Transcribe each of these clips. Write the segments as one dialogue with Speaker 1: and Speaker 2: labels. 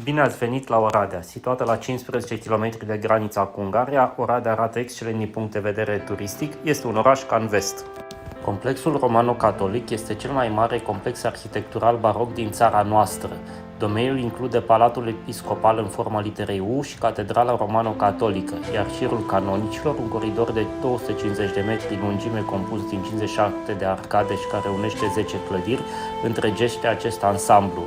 Speaker 1: Bine ați venit la Oradea. Situată la 15 km de granița cu Ungaria, Oradea arată excelent din punct de vedere turistic, este un oraș ca în vest. Complexul romano-catolic este cel mai mare complex arhitectural baroc din țara noastră. Domeniul include Palatul Episcopal în formă literei U și Catedrala Romano-Catolică, iar șirul canonicilor, un coridor de 250 de metri lungime compus din 57 de arcade și care unește 10 clădiri, întregește acest ansamblu.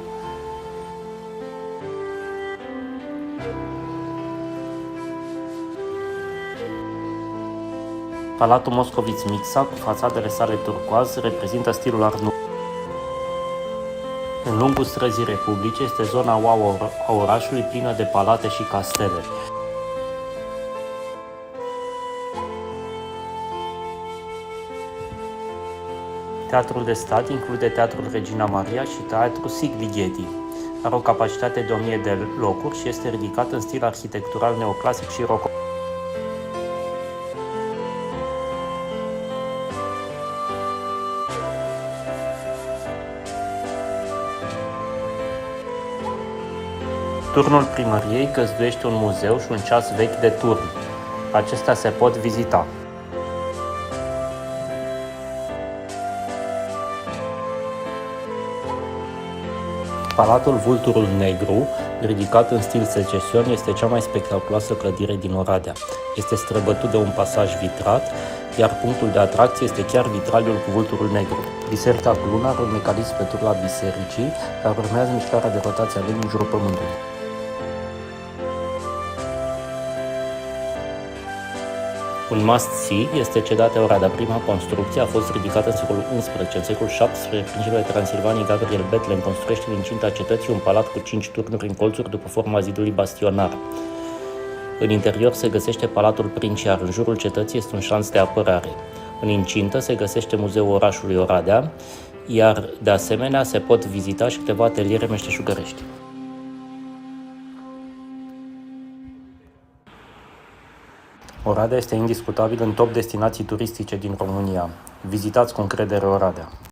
Speaker 1: Palatul Moscoviț-Mixa, cu fațadele sale turcoaz, reprezintă stilul Art Nouveau. În lungul străzii Republice este zona wow a orașului, plină de palate și castele. Teatrul de stat include Teatrul Regina Maria și Teatrul Szigligeti. Are o capacitate de 1000 de locuri și este ridicat în stil arhitectural neoclasic și rococo. Turnul primăriei găzduiește un muzeu și un ceas vechi de turn. Acestea se pot vizita. Palatul Vulturul Negru, ridicat în stil secesion, este cea mai spectaculoasă clădire din Oradea. Este străbătut de un pasaj vitrat, iar punctul de atracție este chiar vitraliul cu vulturul negru. Biserica cu luna are un mecanism pe turla bisericii, care urmează mișcarea de rotație a lunii în jurul pământului. Un must-see este cetatea Oradea. Prima construcție a fost ridicată în secolul XI. În secolul XVII, principele Transilvaniei Gabriel Bethlen construiește în incinta cetății un palat cu 5 turnuri în colțuri după forma zidului bastionar. În interior se găsește Palatul Princiar. În jurul cetății este un șanț de apărare. În incintă se găsește Muzeul Orașului Oradea, iar de asemenea se pot vizita și câteva ateliere meșteșugărești. Oradea este indiscutabil în top destinații turistice din România. Vizitați cu încredere Oradea!